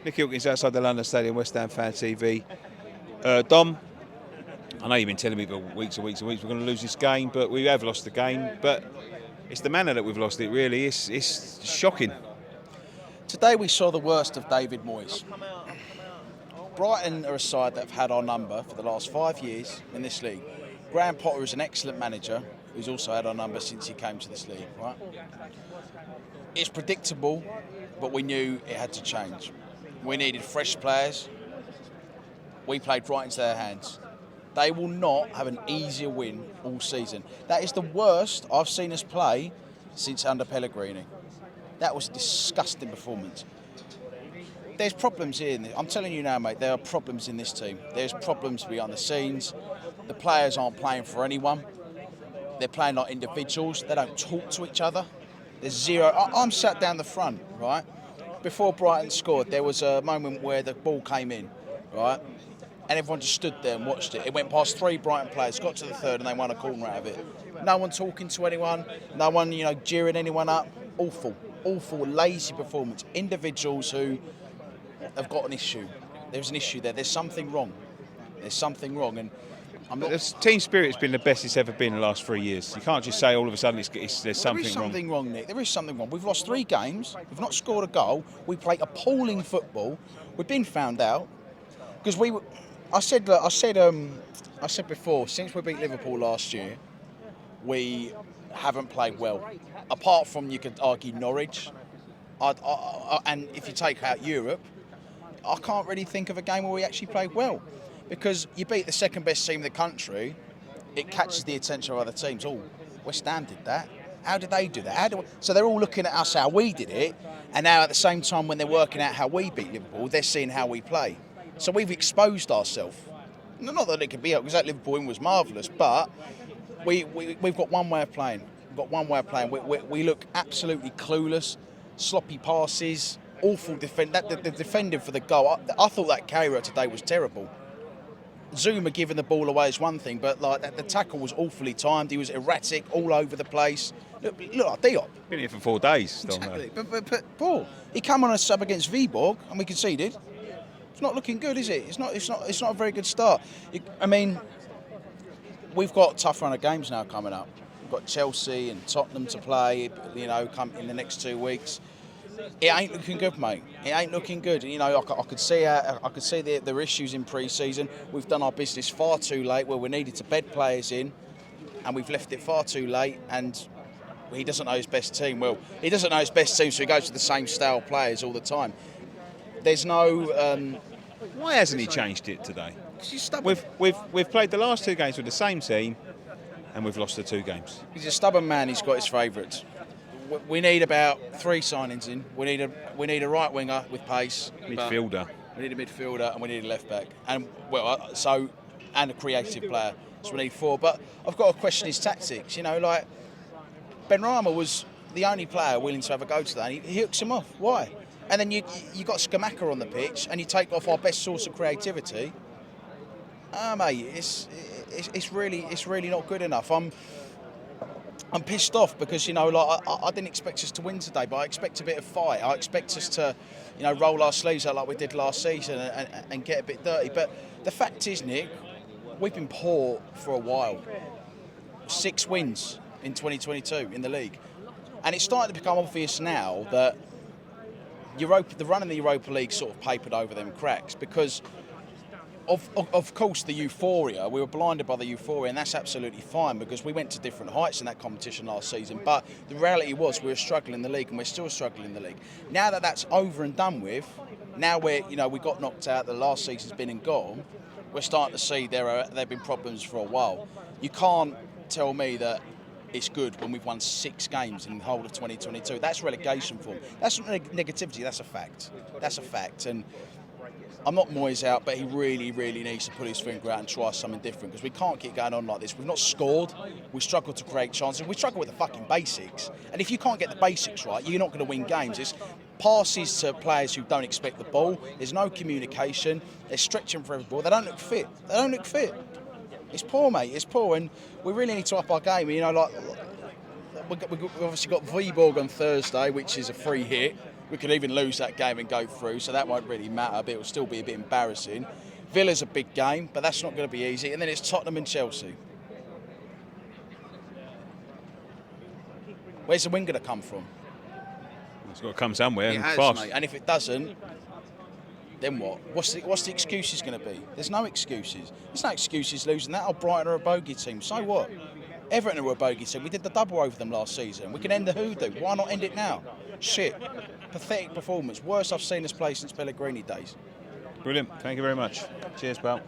Nick Hilkins outside the London Stadium, West Ham Fan TV. Dom, I know you've been telling me for weeks and weeks and weeks we're going to lose this game, but we have lost the game. But it's the manner that we've lost it, really. It's shocking. Today we saw the worst of David Moyes. Brighton are a side that have had our number for the last 5 years in this league. Graham Potter is an excellent manager who's also had our number since he came to this league, right? It's predictable, but we knew it had to change. We needed fresh players. We played right into their hands. They will not have an easier win all season. That is the worst I've seen us play since under Pellegrini. That was a disgusting performance. There's problems here. I'm telling you now, mate, there are problems in this team. There's problems behind the scenes. The players aren't playing for anyone. They're playing like individuals. They don't talk to each other. There's zero. I'm sat down the front, right? Before Brighton scored, there was a moment where the ball came in, right? And everyone just stood there and watched it. It went past 3 Brighton players, got to the third, and they won a corner out of it. No one talking to anyone, no one, jeering anyone up. Awful, lazy performance. Individuals who have got an issue. There's an issue there. There's something wrong. And The team spirit's been the best it's ever been in the last 3 years. You can't just say all of a sudden there's something wrong. There is something wrong, Nick. There is something wrong. We've lost 3 games. We've not scored a goal. We play appalling football. We've been found out because I said before, since we beat Liverpool last year, we haven't played well. Apart from, you could argue, Norwich. And if you take out Europe, I can't really think of a game where we actually played well. Because you beat the second best team in the country, it catches the attention of other teams. Oh, West Ham did that. How did they do that? So they're all looking at us how we did it, and now at the same time when they're working out how we beat Liverpool, they're seeing how we play. So we've exposed ourselves. Not that it could be, because that Liverpool win was marvellous, but we've got one way of playing. We look absolutely clueless, sloppy passes, awful defend. The defending for the goal. I thought that carrier today was terrible. Zuma giving the ball away is one thing, but the tackle was awfully timed. He was erratic, all over the place. Look like Diop. Been here for 4 days. Exactly. But Paul, he came on a sub against Viborg and we conceded. It's not looking good, is it? It's not a very good start. We've got a tough run of games now coming up. We've got Chelsea and Tottenham to play, come in the next 2 weeks. It ain't looking good, mate. It ain't looking good. I could see there are issues in pre-season. We've done our business far too late, where we needed to bed players in, and we've left it far too late. And he doesn't know his best team. Well, he doesn't know his best team, so he goes to the same style players all the time. There's no. Why hasn't he changed it today? He's stubborn. We've played the last 2 games with the same team, and we've lost the 2 games. He's a stubborn man. He's got his favourites. We need about 3 signings in. We need a right winger with pace. Midfielder. We need a midfielder and we need a left back, and a creative player. So we need 4. But I've got to question his tactics. Benrahma was the only player willing to have a go today. And he hooks him off. Why? And then you got Skamaka on the pitch, and you take off our best source of creativity. Mate, it's really not good enough. I'm pissed off because, I didn't expect us to win today, but I expect a bit of fight. I expect us to, roll our sleeves out like we did last season and get a bit dirty. But the fact is, Nick, we've been poor for a while. 6 wins in 2022 in the league. And it's starting to become obvious now that the run in the Europa League sort of papered over them cracks because Of course, the euphoria, we were blinded by the euphoria, and that's absolutely fine because we went to different heights in that competition last season. But the reality was we were struggling in the league, and we're still struggling in the league. Now that that's over and done with, now we got knocked out, the last season's been and gone, we're starting to see there have been problems for a while. You can't tell me that it's good when we've won 6 games in the whole of 2022. That's relegation form. That's not negativity, that's a fact. That's a fact. And I'm not Moyes out, but he really, really needs to put his finger out and try something different because we can't keep going on like this. We've not scored. We struggle to create chances. We struggle with the fucking basics. And if you can't get the basics right, you're not going to win games. It's passes to players who don't expect the ball. There's no communication. They're stretching for every ball. They don't look fit. It's poor, mate. It's poor, and we really need to up our game. We've obviously got Viborg on Thursday, which is a free hit. We could even lose that game and go through, so that won't really matter, but it'll still be a bit embarrassing. Villa's a big game, but that's not going to be easy. And then it's Tottenham and Chelsea. Where's the win going to come from? It's got to come somewhere, It and has, fast. mate. And if it doesn't, then what? What's the excuses going to be? There's no excuses. There's no excuses losing that. Oh, Brighton are a bogey team. So what? Everton are a bogey team. We did the double over them last season. We can end the hoodoo. Why not end it now? Shit. Pathetic performance. Worst I've seen us play since Pellegrini days. Brilliant. Thank you very much. Cheers, pal.